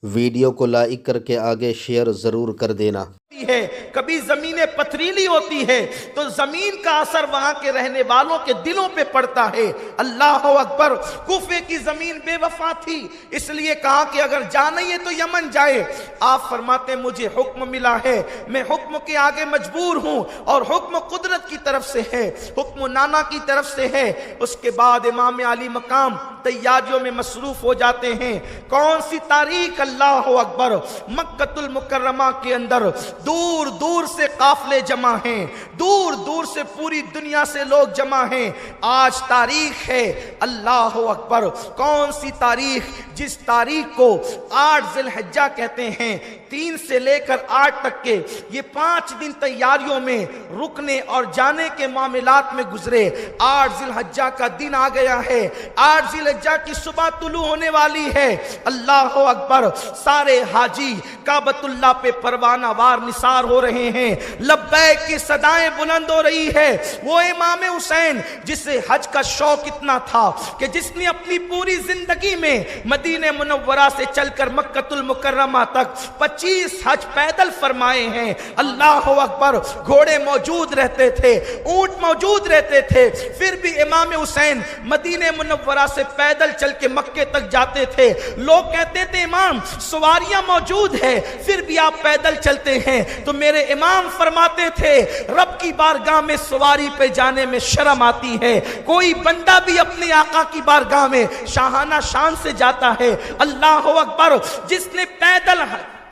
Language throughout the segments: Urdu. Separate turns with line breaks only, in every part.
ویڈیو کو لائک کر کے آگے شیئر ضرور کر دینا۔
ہے کبھی زمینیں پتھریلی ہوتی ہے تو زمین کا اثر وہاں کے رہنے والوں کے دلوں پہ پڑتا ہے۔ اللہ اکبر، کوفے کی زمین بے وفا تھی، اس لیے کہا کہ اگر جانا ہی ہے تو یمن جائے۔ آپ فرماتے ہیں مجھے حکم ملا ہے، میں حکم کے آگے مجبور ہوں، اور حکم قدرت کی طرف سے ہے، حکم نانا کی طرف سے ہے۔ اس کے بعد امام علی مقام تیاریوں میں مصروف ہو جاتے ہیں۔ کون سی تاریخ؟ اللہ اکبر، مکہ المکرمہ کے اندر دور دور سے قافلے جمع ہیں، دور دور سے پوری دنیا سے لوگ جمع ہیں۔ آج تاریخ ہے، اللہ اکبر، کون سی تاریخ؟ جس تاریخ کو 8 ذی الحجہ کہتے ہیں، 3 سے لے کر 8 تک کے یہ 5 دن تیاریوں میں رکنے اور جانے کے معاملات میں گزرے۔ 8 ذی الحجہ کا دن آ گیا ہے، 8 ذی الحجہ کی صبح طلوع ہونے والی ہے۔ اللہ اکبر، سارے حاجی کعبۃ اللہ پہ پروانہ وار نثار ہو رہے ہیں، لبیک کی صدائیں بلند ہو رہی ہے۔ وہ امام حسین جسے حج کا شوق اتنا تھا کہ جس نے اپنی پوری زندگی میں مدینہ منورہ سے چل کر مکہ المکرمہ تک 25 حج پیدل فرمائے ہیں۔ اللہ اکبر، گھوڑے موجود رہتے تھے، اونٹ موجود رہتے تھے، پھر بھی امام حسین مدینہ منورہ سے پیدل چل کے مکے تک جاتے تھے۔ لوگ کہتے تھے امام سواریاں موجود ہے پھر بھی آپ پیدل چلتے ہیں، تو میرے امام فرماتے تھے رب کی بارگاہ میں سواری پہ جانے میں شرم آتی ہے، کوئی بندہ بھی اپنے آقا کی بارگاہ میں شاہانہ شان سے جاتا ہے۔ اللہ اکبر، جس نے پیدل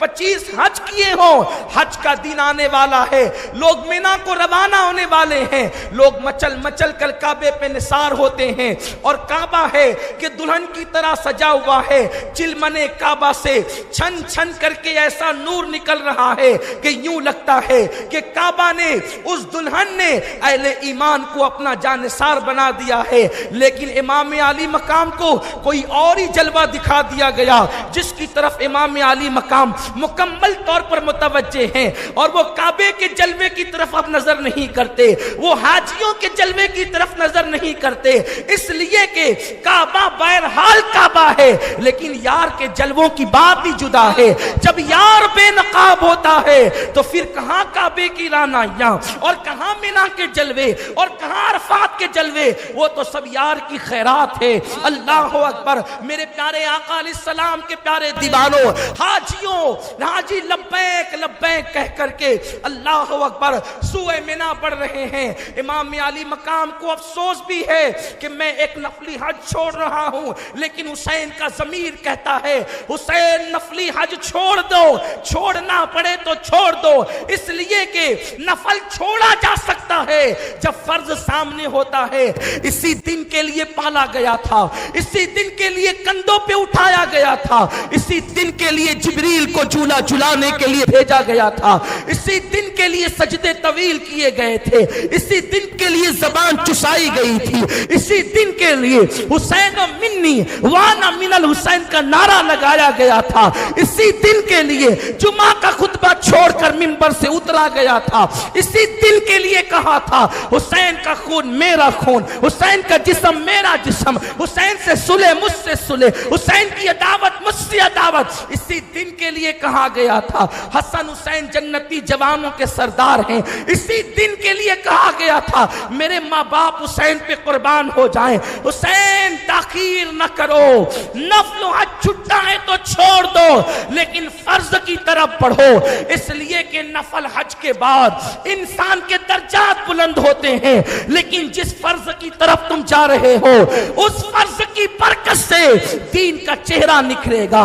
25 حج کیے ہوں، حج کا دن آنے والا ہے، لوگ مینا کو روانہ ہونے والے ہیں، لوگ مچل مچل کر کعبے پہ نثار ہوتے ہیں، اور کعبہ ہے کہ دلہن کی طرح سجا ہوا ہے۔ چلمنے کعبہ سے چھن چھن کر کے ایسا نور نکل رہا ہے کہ یوں لگتا ہے کہ کعبہ نے، اس دلہن نے اہل ایمان کو اپنا جانثار بنا دیا ہے۔ لیکن امام علی مقام کو کوئی اور ہی جلوہ دکھا دیا گیا، جس کی طرف امام علی مقام مکمل طور پر متوجہ ہیں، اور وہ کعبے کے جلوے کی طرف اب نظر نہیں کرتے، وہ حاجیوں کے جلوے کی طرف نظر نہیں کرتے، اس لیے کہ کعبہ بہرحال کعبہ ہے، لیکن یار کے جلووں کی بات ہی جدا ہے۔ جب یار بے نقاب ہوتا ہے تو پھر کہاں کعبے کی رعنائیاں، اور کہاں مینا کے جلوے، اور کہاں عرفات کے جلوے، وہ تو سب یار کی خیرات ہے۔ اللہ اکبر، میرے پیارے آقا علیہ السلام کے پیارے دیوانوں، حاجیوں، حاجی لبیک لبیک کہہ کر کے اللہ اکبر سوئے مینا پڑھ رہے ہیں۔ امام علی مقام کو افسوس بھی ہے کہ میں ایک نفلی حج چھوڑ رہا ہوں، لیکن حسین کا ضمیر کہتا ہے حسین نفلی حج چھوڑ دو، چھوڑنا پڑے تو چھوڑ دو، اس لیے کہ نفل چھوڑا جا سکتا ہے جب فرض سامنے ہوتا ہے۔ اسی دن کے لیے پالا گیا تھا، اسی دن کے لیے کندھوں پہ اٹھایا گیا تھا، اسی دن کے لیے جبریل کو جھولا جھلانے کے لیے بھیجا گیا تھا، اسی دن کے لیے سجدے طویل کیے گئے تھے، اسی دن کے لیے زبان چسائی گئی تھی، اسی دن کے لیے حسین منی وانا من الحسین کا نعرہ لگایا گیا تھا، اسی دن کے لیے جمعہ کا خطبہ چھوڑ کر منبر سے اترا گیا تھا، اسی دن کے لیے کہا تھا حسین کا خون میرا خون، حسین کا جسم میرا جسم، حسین سے صلح مجھ سے صلح، حسین کی عداوت مجھ سے عداوت، اسی دن کے لیے کہا گیا تھا حسن حسین جنتی جوانوں کے سردار ہیں، اسی دن کے لیے کہا گیا تھا میرے ماں باپ حسین پہ قربان ہو جائیں۔ حسین تاخیر نہ کرو، نفل و حج چھٹا ہے تو چھوڑ دو، لیکن فرض کی طرف بڑھو، اس لیے کہ نفل حج کے بعد انسان کے درجات بلند ہوتے ہیں، لیکن جس فرض کی طرف تم جا رہے ہو اس فرض کی برکت سے دین کا چہرہ نکھرے گا،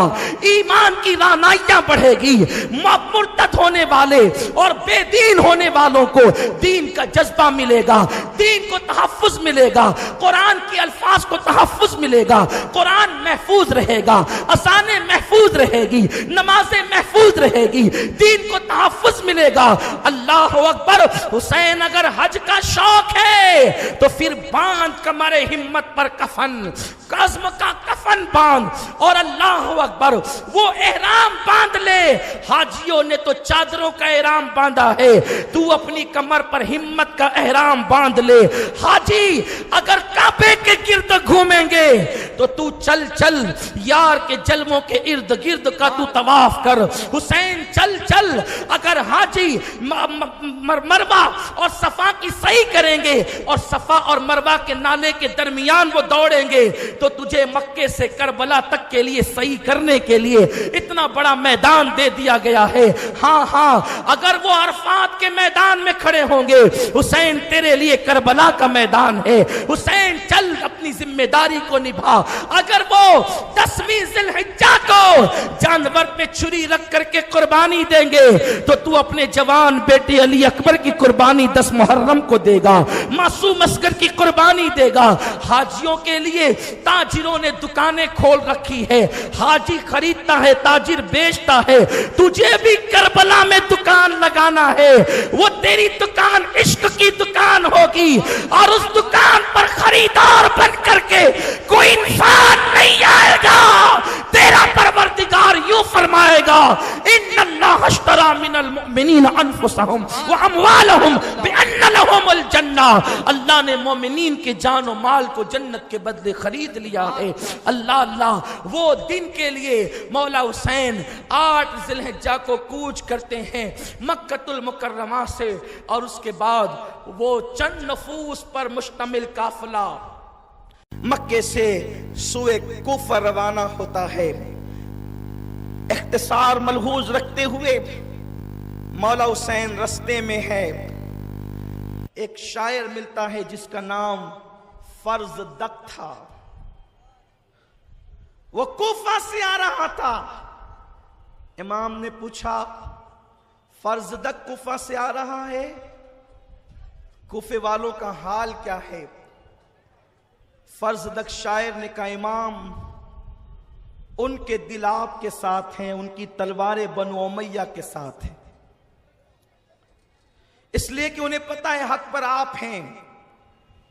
ایمان کی رعنائیاں بڑھے گی، مرتد ہونے والے اور بے دین ہونے والوں کو دین کا جذبہ ملے گا، دین کو تحفظ ملے گا، قرآن کے الفاظ کو تحفظ ملے گا، قرآن محفوظ رہے گا، اذانیں محفوظ رہے گی، نمازیں محفوظ رہے گی، دین کو تحفظ ملے گا۔ اللہ اکبر، حسین اگر حج کا شوق ہے تو پھر باندھ کمر ہمت پر کفن، عزم کا کفن باندھ، اور اللہ اکبر وہ احرام باندھ لے۔ حاجیوں نے تو چادروں کا احرام باندھا ہے، تو اپنی کمر پر ہمت کا احرام باندھ لے۔ حاجی اگر کعبے کے گرد گھومیں گے تو چل چل یار کے جلووں کے ارد ارد گرد کا تو طواف کر، حسین چل چل، اگر حاجی مروہ اور صفا کی صحیح کریں گے اور صفا اور مروہ کے نالے کے درمیان وہ دوڑیں گے تو تجھے مکے سے کربلا تک کے لیے صحیح کرنے کے لیے اتنا بڑا میدان دے دیا گیا ہے۔ ہاں ہاں، اگر وہ عرفات کے میدان میں کھڑے ہوں گے، حسین تیرے لیے کربلا کا میدان ہے، حسین چل اپنی ذمہ داری کو نبھا۔ اگر وہ 10ویں ذی الحجہ کو جانور پہ چھری رکھ کر کے قربانی دیں گے تو تو اپنے جوان بیٹے علی اکبر کی قربانی 10 محرم کو دے گا، معصوم اصغر کی قربانی دے گا۔ حاجیوں کے لیے تاجروں نے دکانیں کھول رکھی ہے، حاجی خریدتا ہے، تاجر بیچتا ہے، تجھے بھی کربلا میں دکان لگانا ہے۔ وہ تیری دکان عشق کی دکان ہوگی اور اس دکان پر خریدار بن کر کے کوئی انسان نہیں آئے گا۔ تیرا پروردگار یوں فرمائے گا، ان اللہ اشتری من المؤمنین انفسهم واموالهم بان لهم الجنہ، اللہ نے مومنین کے جان و مال کو جنت کے بدلے خرید لیا ہے۔ اللہ اللہ، وہ دن کے لیے مولا حسین 8 ذی الحجہ کو کوچ کرتے ہیں مکۃ المکرمہ سے، اور اس کے بعد وہ چند نفوس پر مشتمل قافلہ مکے سے سوئے کوفہ روانہ ہوتا ہے۔ اختصار ملحوظ رکھتے ہوئے مولا حسین رستے میں ہے، ایک شاعر ملتا ہے جس کا نام فرزدق تھا، وہ کوفہ سے آ رہا تھا۔ امام نے پوچھا، فرزدق کوفہ سے آ رہا ہے، کوفے والوں کا حال کیا ہے؟ فرزدق شاعر نے کہا، امام ان کے دل آپ کے ساتھ ہیں، ان کی تلواریں بنو امیہ کے ساتھ ہیں، اس لیے کہ انہیں پتا ہے حق پر آپ ہیں،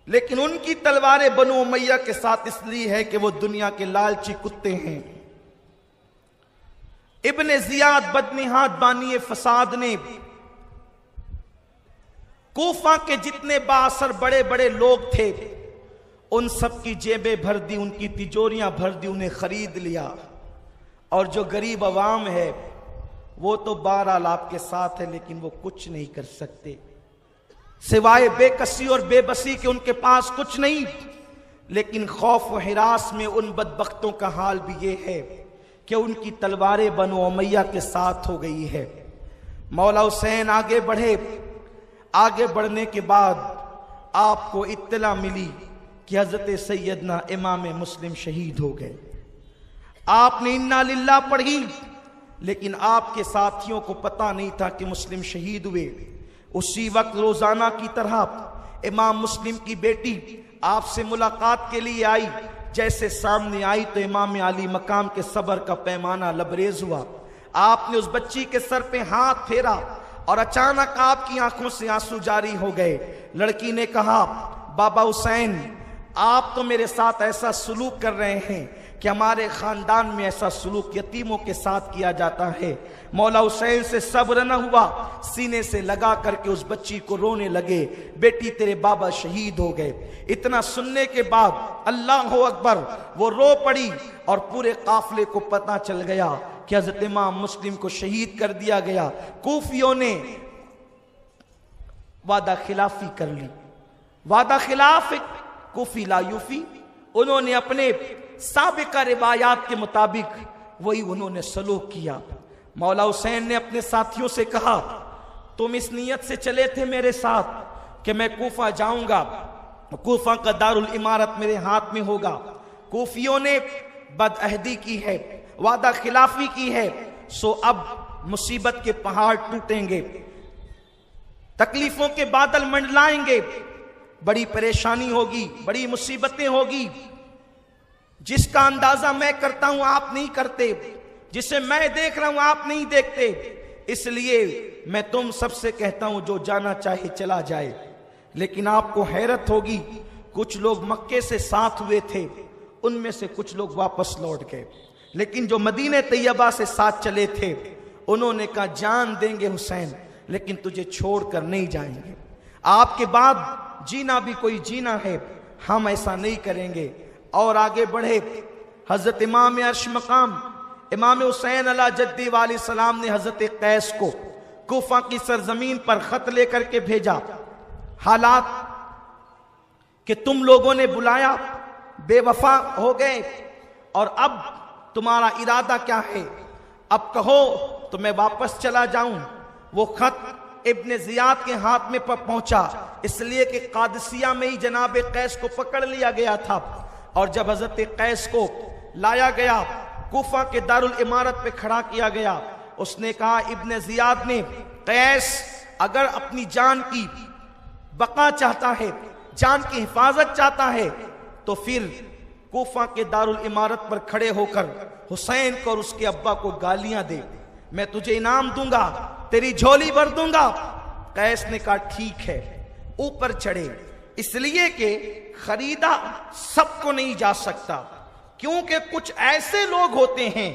لیکن ان کی تلواریں بنو امیہ کے ساتھ اس لیے ہے کہ وہ دنیا کے لالچی کتے ہیں۔ ابن زیاد بدنہاد بانی فساد نے کوفہ کے جتنے بااثر بڑے بڑے لوگ تھے ان سب کی جیبیں بھر دی، ان کی تجوریاں بھر دی، انہیں خرید لیا، اور جو غریب عوام ہے وہ تو بہرحال آپ کے ساتھ ہے لیکن وہ کچھ نہیں کر سکتے سوائے بے کسی اور بے بسی کے، ان کے پاس کچھ نہیں۔ لیکن خوف و ہراس میں ان بدبختوں کا حال بھی یہ ہے کہ ان کی تلواریں بنو امیہ کے ساتھ ہو گئی ہے۔ مولا حسین آگے بڑھے، آگے بڑھنے کے بعد آپ کو اطلاع ملی کہ حضرت سیدنا امام مسلم شہید ہو گئے۔ آپ نے انا للہ پڑھی، لیکن آپ کے ساتھیوں کو پتہ نہیں تھا کہ مسلم شہید ہوئے۔ اسی وقت روزانہ کی طرح امام مسلم کی بیٹی آپ سے ملاقات کے لیے آئی، جیسے سامنے آئی تو امام علی مقام کے صبر کا پیمانہ لبریز ہوا۔ آپ نے اس بچی کے سر پہ ہاتھ پھیرا اور اچانک آپ کی آنکھوں سے آنسو جاری ہو گئے۔ لڑکی نے کہا، بابا حسین آپ تو میرے ساتھ ایسا سلوک کر رہے ہیں کہ ہمارے خاندان میں ایسا سلوک یتیموں کے ساتھ کیا جاتا ہے۔ مولا حسین سے صبر نہ ہوا، سینے سے لگا کر کے اس بچی کو رونے لگے، بیٹی تیرے بابا شہید ہو گئے۔ اتنا سننے کے بعد اللہ اکبر، وہ رو پڑی اور پورے قافلے کو پتہ چل گیا کہ حضرت امام مسلم کو شہید کر دیا گیا۔ کوفیوں نے وعدہ خلافی کر لی، وعدہ خلاف کوفی لا یوفی، انہوں نے اپنے سابقہ روایات کے مطابق وہی انہوں نے سلوک کیا۔ مولا حسین نے اپنے ساتھیوں سے کہا، تم اس نیت سے چلے تھے میرے ساتھ کہ میں کوفہ جاؤں گا، کوفہ کا دارالامارت میرے ہاتھ میں ہوگا۔ کوفیوں نے بدعہدی کی ہے، وعدہ خلافی کی ہے، سو اب مصیبت کے پہاڑ ٹوٹیں گے، تکلیفوں کے بادل منڈلائیں گے، بڑی پریشانی ہوگی، بڑی مصیبتیں ہوگی۔ جس کا اندازہ میں کرتا ہوں آپ نہیں کرتے، جسے میں دیکھ رہا ہوں آپ نہیں دیکھتے، اس لیے میں تم سب سے کہتا ہوں جو جانا چاہے چلا جائے۔ لیکن آپ کو حیرت ہوگی، کچھ لوگ مکے سے ساتھ ہوئے تھے، ان میں سے کچھ لوگ واپس لوٹ گئے، لیکن جو مدینہ طیبہ سے ساتھ چلے تھے انہوں نے کہا جان دیں گے حسین لیکن تجھے چھوڑ کر نہیں جائیں گے، آپ کے بعد جینا بھی کوئی جینا ہے، ہم ایسا نہیں کریں گے۔ اور آگے بڑھے، حضرت امام عرش مقام امام حسین علیہ جدی علیہ السلام نے حضرت قیس کو کوفہ کی سرزمین پر خط لے کر کے بھیجا، حالات کہ تم لوگوں نے بلایا، بے وفا ہو گئے، اور اب تمہارا ارادہ کیا ہے؟ اب کہو تو میں واپس چلا جاؤں۔ وہ خط ابن زیاد کے ہاتھ میں پہنچا، اس لیے کہ قادسیہ میں ہی جناب قیس کو پکڑ لیا گیا تھا، اور جب حضرت قیس کو لایا گیا، کوفہ کے دارالامارت پہ کھڑا کیا گیا، اس نے کہا ابن زیاد نے، قیس اگر اپنی جان کی بقا چاہتا ہے، جان کی حفاظت چاہتا ہے، تو پھر کوفہ کے دارالامارت پر کھڑے ہو کر حسین کو اور اس کے ابا کو گالیاں دے، میں تجھے انعام دوں گا، تیری جھولی بھر دوں گا۔ قیس نے کہا ٹھیک ہے، اوپر چڑھے، اس لیے کہ خریدا سب کو نہیں جا سکتا، کیونکہ کچھ ایسے لوگ ہوتے ہیں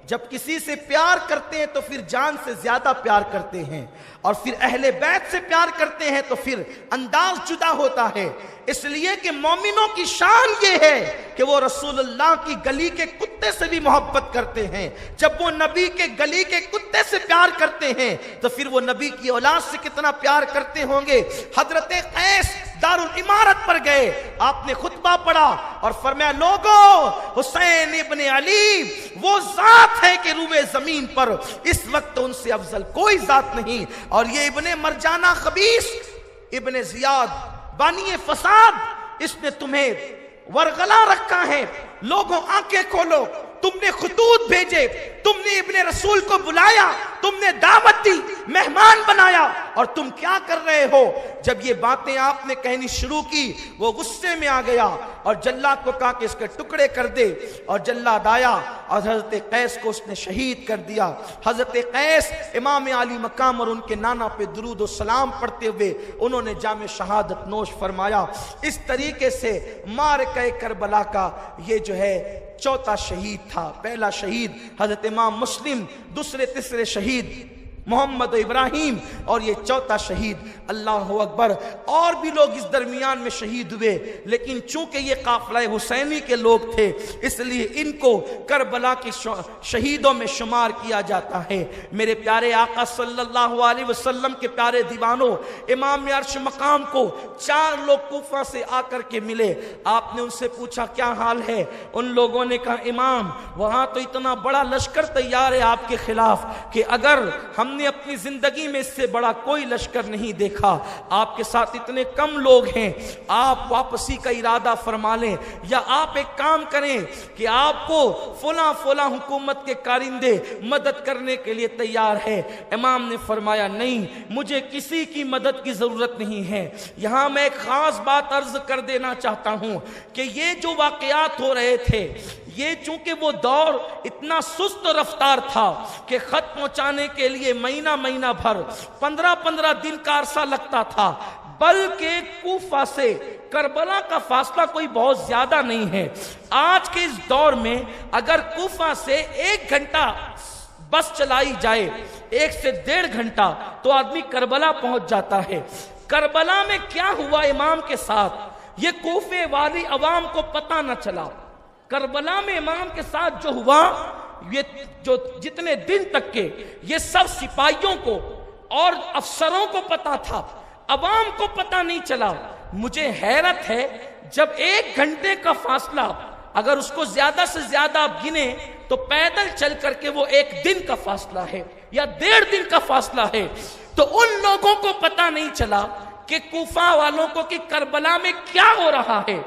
جب کسی سے پیار کرتے ہیں تو پھر جان سے زیادہ پیار کرتے ہیں، اور پھر اہل بیت سے پیار کرتے ہیں تو پھر انداز جدا ہوتا ہے۔ اس لیے کہ مومنوں کی شان یہ ہے کہ وہ رسول اللہ کی گلی کے کتے سے بھی محبت کرتے ہیں۔ جب وہ نبی کے گلی کے کتے سے پیار کرتے ہیں تو پھر وہ نبی کی اولاد سے کتنا پیار کرتے ہوں گے۔ حضرت قیس دارالامارت پر گئے، آپ نے خطبہ پڑھا اور فرمایا، لوگو، حسین ابن علی وہ ذات ہے کہ روئے زمین پر اس وقت ان سے افضل کوئی ذات نہیں، اور یہ ابن مرجانہ خبیث، ابن زیاد بانی فساد، اس نے تمہیں ورغلا رکھا ہے۔ لوگوں آنکھیں کھولو، تم نے خطوط بھیجے، تم نے ابن رسول کو بلایا، تم نے دعوت دی، مہمان بنایا، اور تم کیا کر رہے ہو؟ جب یہ باتیں آپ نے کہنی شروع کی، وہ غصے میں آ گیا اور جلاد کو کہا کہ اس کے ٹکڑے کر دے، اور جلاد آیا اور حضرت قیس کو اس نے شہید کر دیا۔ حضرت قیس امام علی مقام اور ان کے نانا پہ درود و سلام پڑھتے ہوئے انہوں نے جام شہادت نوش فرمایا۔ اس طریقے سے معرکہ کربلا کا یہ جو ہے چوتھا شہید تھا۔ پہلا شہید حضرت امام مسلم، دوسرے تیسرے شہید محمد و ابراہیم، اور یہ چوتھا شہید اللہ اکبر۔ اور بھی لوگ اس درمیان میں شہید ہوئے، لیکن چونکہ یہ قافلہ حسینی کے لوگ تھے اس لیے ان کو کربلا کے شہیدوں میں شمار کیا جاتا ہے۔ میرے پیارے آقا صلی اللہ علیہ وسلم کے پیارے دیوانوں، امام عرش مقام کو 4 لوگ کوفہ سے آ کر کے ملے۔ آپ نے ان سے پوچھا کیا حال ہے؟ ان لوگوں نے کہا امام وہاں تو اتنا بڑا لشکر تیار ہے آپ کے خلاف کہ اگر ہم نے اپنی زندگی میں اس سے بڑا کوئی لشکر نہیں دیکھا، آپ کے ساتھ اتنے کم لوگ ہیں، آپ واپسی کا ارادہ فرما لیں، یا آپ ایک کام کریں کہ آپ کو فلاں فلاں حکومت کے کارندے مدد کرنے کے لیے تیار ہے۔ امام نے فرمایا نہیں، مجھے کسی کی مدد کی ضرورت نہیں ہے۔ یہاں میں ایک خاص بات عرض کر دینا چاہتا ہوں کہ یہ جو واقعات ہو رہے تھے، یہ چونکہ وہ دور اتنا سست رفتار تھا کہ خط پہنچانے کے لیے مہینہ مہینہ بھر 15 دن کا عرصہ لگتا تھا، بلکہ کوفہ سے کربلا کا فاصلہ کوئی بہت زیادہ نہیں ہے۔ آج کے اس دور میں اگر کوفہ سے 1 گھنٹہ بس چلائی جائے، 1 سے 1.5 گھنٹہ، تو آدمی کربلا پہنچ جاتا ہے۔ کربلا میں کیا ہوا امام کے ساتھ یہ کوفے والی عوام کو پتہ نہ چلا۔ کربلا میں امام کے ساتھ جو ہوا، یہ جو جتنے دن تک کے یہ سب سپاہیوں کو اور افسروں کو پتا تھا، عوام کو پتا نہیں چلا۔ مجھے حیرت ہے، جب 1 گھنٹے کا فاصلہ اگر اس کو زیادہ سے زیادہ آپ گنے تو پیدل چل کر کے وہ 1 دن کا فاصلہ ہے یا 1.5 دن کا فاصلہ ہے، تو ان لوگوں کو پتا نہیں چلا کہ کوفہ والوں کو کہ کربلا میں کیا ہو رہا ہے۔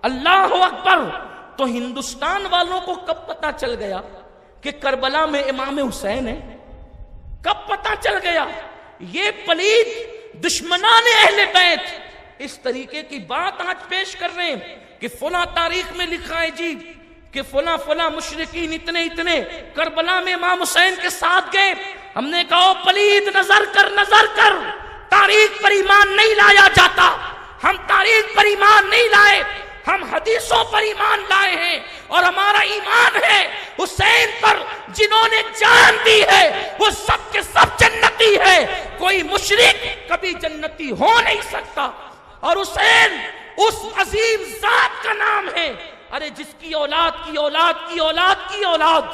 اللہ اکبر! تو ہندوستان والوں کو کب پتا چل گیا کہ کربلا میں امام حسین ہے؟ کب پتا چل گیا؟ یہ پلید دشمنان اہل بیت اس طریقے کی بات آج پیش کر رہے ہیں کہ فلاں تاریخ میں لکھا ہے جی کہ فلاں فلاں مشرکین اتنے کربلا میں امام حسین کے ساتھ گئے۔ ہم نے کہا پلید نظر کر، تاریخ پر ایمان نہیں لایا جاتا۔ ہم تاریخ پر ایمان نہیں لائے، ہم حدیثوں پر ایمان لائے ہیں، اور ہمارا ایمان ہے حسین پر جنہوں نے جان دی ہے وہ سب کے سب جنتی ہے، کوئی مشرک کبھی جنتی ہو نہیں سکتا۔ اور حسین اس عظیم ذات کا نام ہے، ارے جس کی اولاد کی اولاد کی اولاد کی اولاد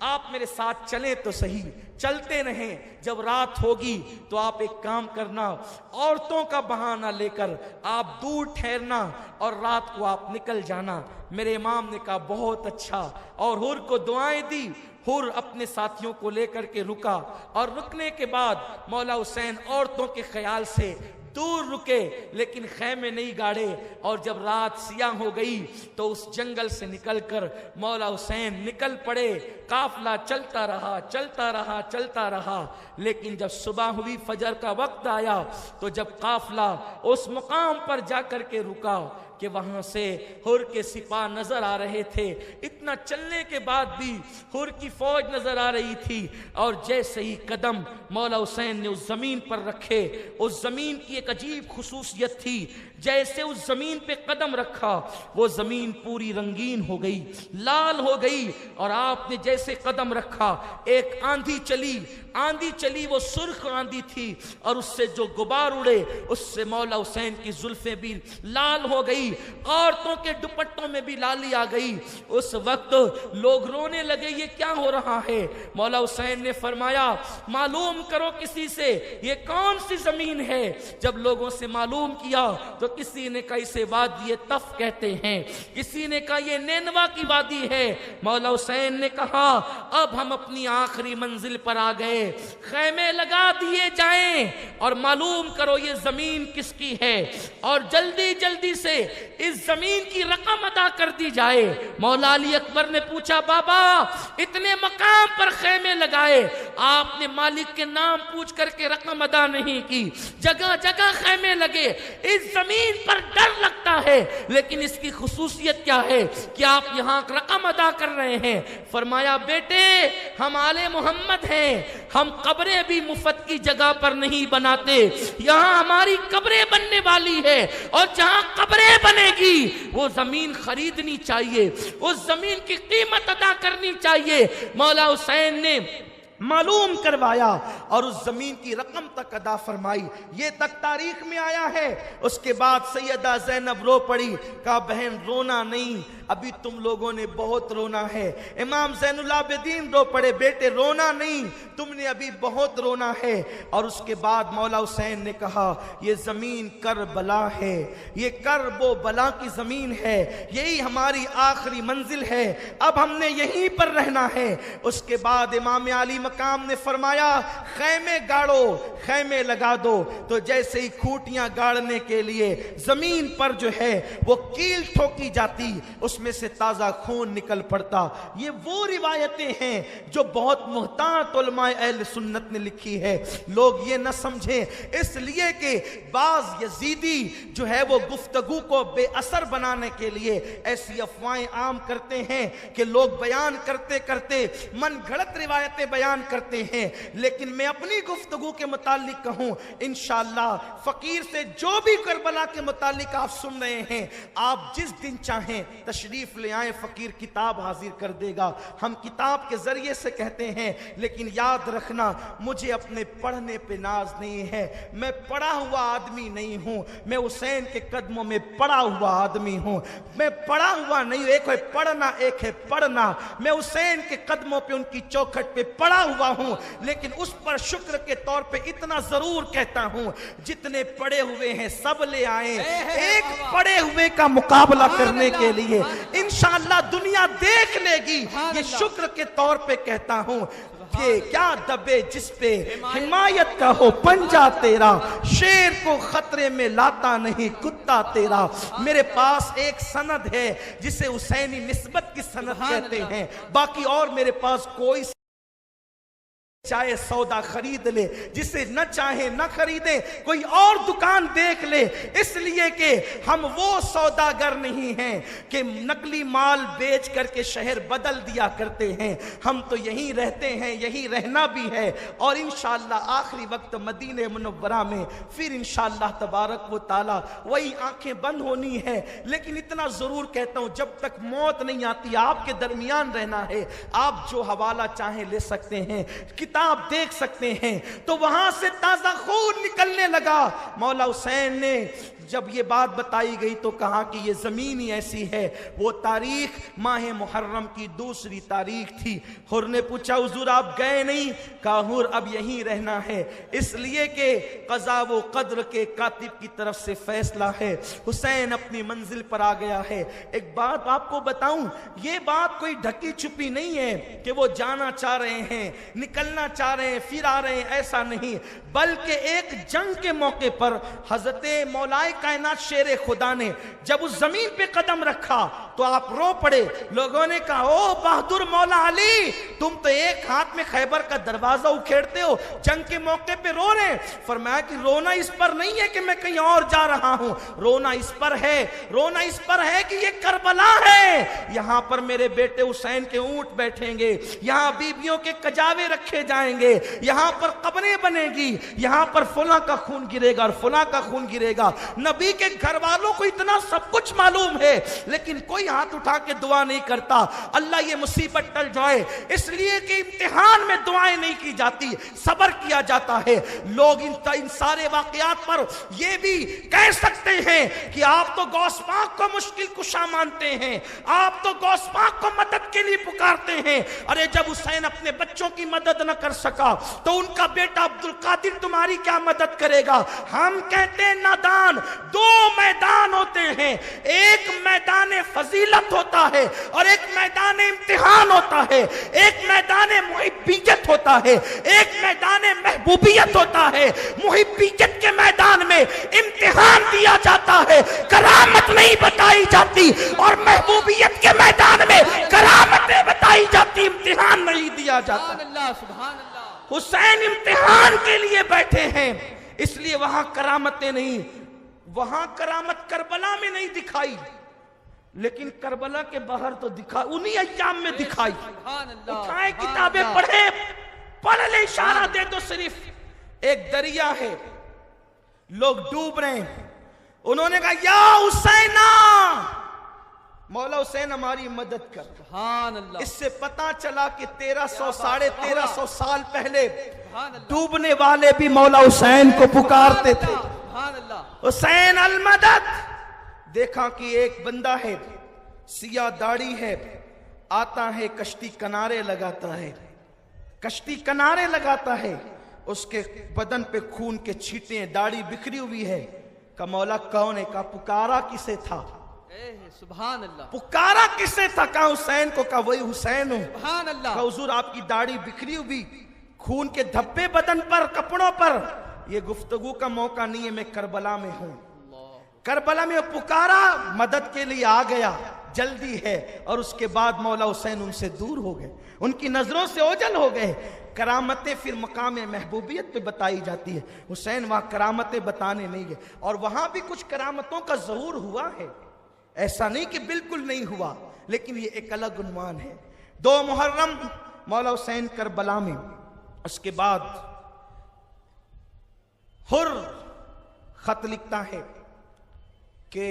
آپ میرے ساتھ چلیں تو صحیح. چلتے رہیں. جب رات ہوگی تو آپ ایک کام کرنا, عورتوں کا بہانہ لے کر آپ دور ٹھہرنا اور رات کو آپ نکل جانا. میرے امام نے کہا بہت اچھا, اور حر کو دعائیں دی. حر اپنے ساتھیوں کو لے کر کے رکا, اور رکنے کے بعد مولا حسین عورتوں کے خیال سے دور رکے, لیکن خیمے نہیں گاڑے. اور جب رات سیاہ ہو گئی تو اس جنگل سے نکل کر مولا حسین نکل پڑے. قافلہ چلتا رہا چلتا رہا چلتا رہا, لیکن جب صبح ہوئی, فجر کا وقت آیا, تو جب قافلہ اس مقام پر جا کر کے رکا کہ وہاں سے حر کے سپاہ نظر آ رہے تھے. اتنا چلنے کے بعد بھی حر کی فوج نظر آ رہی تھی, اور جیسے ہی قدم مولا حسین نے اس زمین پر رکھے, اس زمین کی ایک عجیب خصوصیت تھی. جیسے اس زمین پہ قدم رکھا, وہ زمین پوری رنگین ہو گئی, لال ہو گئی. اور آپ نے جیسے قدم رکھا, ایک آندھی چلی. آندھی چلی, وہ سرخ آندھی تھی, اور اس سے جو غبار اڑے اس سے مولا حسین کی زلفیں بھی لال ہو گئی. عورتوں کے دوپٹوں میں بھی لالی آ گئی. اس وقت لوگ رونے لگے, یہ کیا ہو رہا ہے؟ مولا حسین نے فرمایا معلوم کرو کسی سے یہ کون سی زمین ہے. جب لوگوں سے معلوم کیا تو کسی نے کہا اسے وادی طف کہتے ہیں, کسی نے کہا یہ نینوا کی وادی ہے. مولا حسین نے کہا اب ہم اپنی آخری منزل پر آ گئے, خیمے لگا دیے جائیں اور معلوم کرو یہ زمین کس کی ہے, اور جلدی جلدی سے اس زمین کی رقم ادا کر دی جائے. مولا علی اکبر نے پوچھا بابا اتنے مقام پر خیمے لگائے, آپ نے مالک کے نام پوچھ کر کے رقم ادا نہیں کی, جگہ جگہ خیمے لگے. اس زمین پر ڈر لگتا ہے, لیکن اس کی خصوصیت کیا ہے کہ آپ یہاں رقم ادا کر رہے ہیں. فرمایا بیٹے ہم آل محمد ہیں, ہم قبریں بھی مفت کی جگہ پر نہیں بناتے, یہاں ہماری قبریں بننے والی ہے, اور جہاں قبریں بنے گی وہ زمین خریدنی چاہیے, اس زمین کی قیمت ادا کرنی چاہیے. مولا حسین نے معلوم کروایا اور اس زمین کی رقم تک ادا فرمائی. یہ تک تاریخ میں آیا ہے. اس کے بعد سیدہ زینب رو پڑی, کہا بہن رونا نہیں, ابھی تم لوگوں نے بہت رونا ہے. امام زین العابدین رو پڑے, بیٹے رونا نہیں, تم نے ابھی بہت رونا ہے. اور اس کے بعد مولا حسین نے کہا یہ زمین کربلا ہے, یہ کرب و بلا کی زمین ہے, یہی ہماری آخری منزل ہے, اب ہم نے یہیں پر رہنا ہے. اس کے بعد امام علی مقام نے فرمایا خیمے گاڑو, خیمے لگا دو. تو جیسے ہی کھوٹیاں گاڑنے کے لیے زمین پر جو ہے وہ کیل ٹھوکی جاتی, اس میں سے تازہ خون نکل پڑتا. یہ وہ روایتیں ہیں جو بہت محتاط علماء اہل سنت نے لکھی ہے. لوگ یہ نہ سمجھیں اس لیے کہ بعض یزیدی جو ہے وہ گفتگو کو بے اثر بنانے کے لیے ایسی افواہیں عام کرتے ہیں کہ لوگ بیان کرتے کرتے من گھڑت روایتیں بیان کرتے ہیں. لیکن میں اپنی گفتگو کے متعلق کہوں, انشاءاللہ فقیر سے جو بھی کربلا کے متعلق آپ سن رہے ہیں, آپ جس دن چاہیں تشریف لے آئیں, فقیر کتاب حاضر کر دے گا. ہم کتاب کے ذریعے سے کہتے ہیں, لیکن یاد رکھنا مجھے اپنے پڑھنے پہ ناز نہیں ہے, میں پڑھا ہوا آدمی نہیں ہوں, میں حسین کے قدموں میں پڑا ہوا آدمی ہوں. میں پڑھا ہوا نہیں, ایک ہے پڑھنا ایک ہے پڑھنا. میں حسین کے قدموں پہ ان کی چوکھٹ پہ پڑا ہوا ہوں, لیکن اس پر شکر کے طور پہ اتنا ضرور کہتا ہوں جتنے پڑے ہوئے ہیں سب لے آئیں ایک پڑے ہوئے کا مقابلہ کرنے کے لیے. انشاءاللہ دنیا دیکھ لے گی. یہ شکر کے طور پہ کہتا ہوں کہ کیا دبے جس پہ حمایت کا ہو پنجہ تیرا, شیر کو خطرے میں لاتا نہیں کتا تیرا. میرے پاس ایک سند ہے جسے حسینی نسبت کی سند کہتے ہیں, باقی اور میرے پاس کوئی چاہے سودا خرید لے, جسے نہ چاہے نہ خریدے, کوئی اور دکان دیکھ لے, اس لیے کہ ہم وہ سوداگر نہیں ہیں کہ نقلی مال بیچ کر کے شہر بدل دیا کرتے ہیں. ہم تو یہیں رہتے ہیں, یہی رہنا بھی ہے, اور انشاءاللہ آخری وقت مدینہ منورہ میں پھر انشاءاللہ تبارک و تعالی وہی آنکھیں بند ہونی ہے. لیکن اتنا ضرور کہتا ہوں جب تک موت نہیں آتی آپ کے درمیان رہنا ہے. آپ جو حوالہ چاہیں لے سکتے ہیں, کتاب کتاب دیکھ سکتے ہیں تو وہاں سے تازہ خون نکلنے لگا. مولا حسین نے جب یہ بات بتائی گئی تو کہا کہ یہ زمین ہی ایسی ہے. وہ تاریخ ماہ محرم کی دوسری تاریخ تھی. حر نے پوچھا حضور آپ گئے نہیں؟ کہا حر اب یہیں رہنا ہے، اس لیے کہ قضا و قدر کے کاتب کی طرف سے فیصلہ ہے. حسین اپنی منزل پر آ گیا ہے. ایک بات آپ کو بتاؤں، یہ بات کوئی ڈھکی چھپی نہیں ہے کہ وہ جانا چاہ رہے ہیں، نکلنا چاہ رہے ہیں، پھر آ رہے ہیں، ایسا نہیں، بلکہ ایک جنگ کے موقع پر حضرت مولائے کائنات شیر خدا نے جب اس زمین پہ قدم رکھا تو آپ رو پڑے. لوگوں نے کہا او بہادر مولا علی، تم تو ایک ہاتھ میں خیبر کا دروازہ اکھیڑتے ہو، جنگ کے موقع پہ رو رہے ہیں. فرمایا کہ رونا اس پر نہیں ہے کہ میں کہیں اور جا رہا ہوں، رونا اس پر ہے، رونا اس پر ہے کہ یہ کربلا ہے، یہاں پر میرے بیٹے حسین کے اونٹ بیٹھیں گے، یہاں بیبیوں کے کجاوے رکھے جائیں گے، یہاں پر قبریں بنے گی، یہاں پر فلاں کا خون گرے گا اور فلاں کا خون گرے گا. نبی کے گھر والوں کو اتنا سب کچھ معلوم ہے لیکن کوئی ہاتھ اٹھا کے دعا نہیں کرتا اللہ یہ مصیبت ٹل جائے، اس لیے کہ امتحان میں دعائیں نہیں کی جاتی، صبر کیا جاتا ہے. لوگ ان سارے واقعات پر یہ بھی کہہ سکتے ہیں کہ آپ تو غوث پاک کو مشکل کشا مانتے ہیں، آپ تو غوث پاک کو مدد کے لیے پکارتے ہیں. ارے جب حسین اپنے بچوں کی مدد نہ کر سکا تو ان کا بیٹا عبدالقادر تمہاری کیا مدد کرے گا؟ ہم کہتے ہیں نادان، دو میدان ہوتے ہیں، ایک میدان فضیلت ہوتا ہے اور ایک میدان امتحان ہوتا ہے، ایک میدان محبیت ہوتا ہے، ایک میدان محبوبیت ہوتا ہے. محبیت کے میدان میں امتحان دیا جاتا ہے، کرامت نہیں بتائی جاتی، اور محبوبیت کے میدان میں کرامتیں بتائی جاتی، امتحان نہیں دیا جاتا.
سبحان اللہ.
حسین امتحان کے لیے بیٹھے ہیں، اس لیے وہاں کرامتیں نہیں، وہاں کرامت کربلا میں نہیں دکھائی لیکن کربلا کے باہر تو دکھائی، انہی ایام میں دکھائی. اٹھائیں کتابیں پڑھیں، پڑھ لے، اشارہ دے دو صرف. ایک دریا ہے، لوگ ڈوب رہے ہیں، انہوں نے کہا یا حسینہ، مولا حسین ہماری مدد کر.
سبحان اللہ.
اس سے پتا چلا کہ 1300 ساڑھے 1300 سال پہلے ڈوبنے والے بھی مولا حسین کو پکارتے تھے،
سبحان اللہ.
حسین المدد. دیکھا کہ ایک بندہ ہے، سیاہ داڑھی ہے، آتا ہے کشتی کنارے لگاتا ہے، کشتی کنارے لگاتا ہے، اس کے بدن پہ خون کے چھینٹے ہیں، داڑھی بکھری ہوئی ہے. کہا مولا کون ہے؟ کہا پکارا کسے تھا؟
سبحان اللہ.
پکارا کسے تھا؟ کہا حسین کو. کہا وہی حسین ہوں.
سبحان اللہ.
کہا حضور آپ کی داڑھی بکھری ہوئی، خون کے دھبے بدن پر، کپڑوں پر، یہ گفتگو کا موقع نہیں ہے، میں کربلا میں ہوں. کربلا میں پکارا، مدد کے لیے آ گیا، جلدی ہے. اور اس کے بعد مولا حسین ان سے دور ہو گئے، ان کی نظروں سے اوجھل ہو گئے. کرامتیں پھر مقام محبوبیت پہ بتائی جاتی ہے، حسین وہاں کرامتیں بتانے نہیں گئے. اور وہاں بھی کچھ کرامتوں کا ظہور ہوا ہے، ایسا نہیں کہ بالکل نہیں ہوا، لیکن یہ ایک الگ عنوان ہے. 2 محرم مولا حسین کربلا میں. اس کے بعد حر خط لکھتا ہے کہ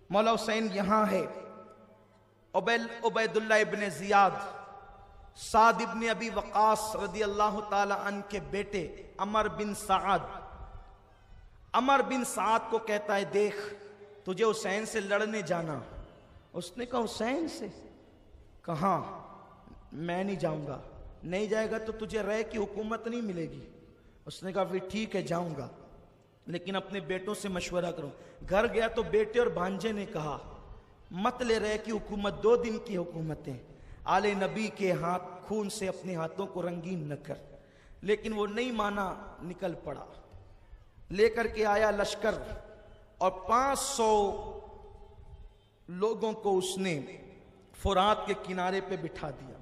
مولا حسین یہاں ہے. عبید اللہ ابن زیاد، سعد ابن ابی وقاص رضی اللہ تعالی عنہ کے بیٹے عمر بن سعد، عمر بن سعد کو کہتا ہے دیکھ تجھے حسین سے لڑنے جانا. اس نے کہا حسین سے؟ کہاں، میں نہیں جاؤں گا. نہیں جائے گا تو تجھے رے کی حکومت نہیں ملے گی. اس نے کہا پھر ٹھیک ہے جاؤں گا، لیکن اپنے بیٹوں سے مشورہ کرو. گھر گیا تو بیٹے اور بھانجے نے کہا مت لے رے کی حکومت، 2 دن کی حکومتیں، آل نبی کے ہاتھ خون سے اپنے ہاتھوں کو رنگین نہ کر. لیکن وہ نہیں مانا، نکل پڑا. لے کر کے آیا لشکر اور 500 لوگوں کو اس نے فرات کے کنارے پہ بٹھا دیا.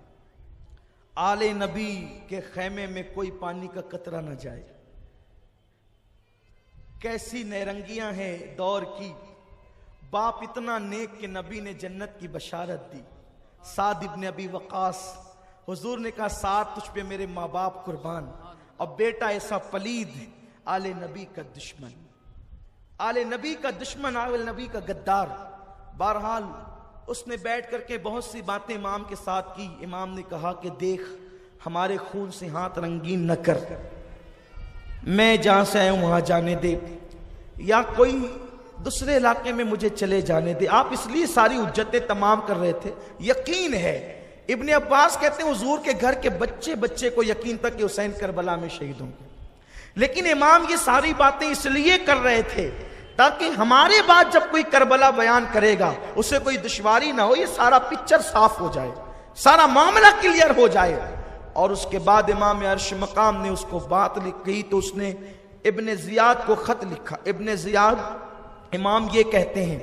آل نبی کے خیمے میں کوئی پانی کا قطرہ نہ جائے. کیسی نیرنگیاں ہیں دور کی. باپ اتنا نیک کہ نبی نے جنت کی بشارت دی. سعد ابن ابی وقاص، حضور نے کہا سعد تجھ پہ میرے ماں باپ قربان. اور بیٹا ایسا پلید، آل نبی کا دشمن، آل نبی کا دشمن، آل نبی کا غدار. بہرحال اس نے بیٹھ کر کے بہت سی باتیں امام کے ساتھ کی. امام نے کہا کہ دیکھ ہمارے خون سے ہاتھ رنگین نہ کر، میں جہاں سے آیا ہوں وہاں جانے دے، یا کوئی دوسرے علاقے میں مجھے چلے جانے دے۔ آپ اس لیے ساری حجتیں تمام کر رہے تھے۔ یقین ہے، ابن عباس کہتے ہیں حضور کے گھر کے بچے بچے کو یقین تھا کہ حسین کربلا میں شہید ہوں گے، لیکن امام یہ ساری باتیں اس لیے کر رہے تھے تاکہ ہمارے بعد جب کوئی کربلا بیان کرے گا اسے کوئی دشواری نہ ہو، یہ سارا پکچر صاف ہو جائے، سارا معاملہ کلیئر ہو جائے۔ اور اس کے بعد امام عرش مقام نے اس کو بات لکھی تو اس نے ابن زیاد کو خط لکھا۔ ابن زیاد امام یہ کہتے ہیں،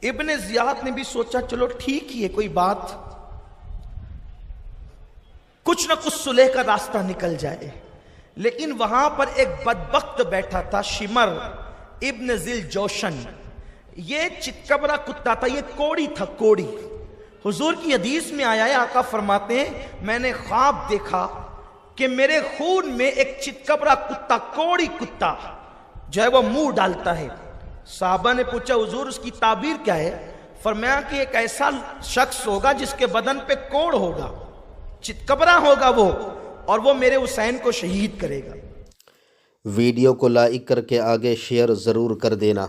ابن زیاد نے بھی سوچا چلو ٹھیک ہی ہے، کوئی بات، کچھ نہ کچھ صلح کا راستہ نکل جائے، لیکن وہاں پر ایک بدبخت بیٹھا تھا، شمر ابن ذی الجوشن، یہ چتکبرا کتا تھا، یہ کوڑی تھا، کوڑی۔ حضور کی حدیث میں آیا ہے، آقا فرماتے ہیں میں نے خواب دیکھا کہ میرے خون میں ایک چتکبرا کتا، کوڑی کتا جو ہے وہ منہ ڈالتا ہے۔ صحابہ نے پوچھا حضور اس کی تعبیر کیا ہے؟ فرمایا کہ ایک ایسا شخص ہوگا جس کے بدن پہ کوڑ ہوگا، چتکبرا ہوگا وہ، اور وہ میرے حسین کو شہید کرے گا۔
ویڈیو کو لائک کر کے آگے شیئر ضرور کر دینا۔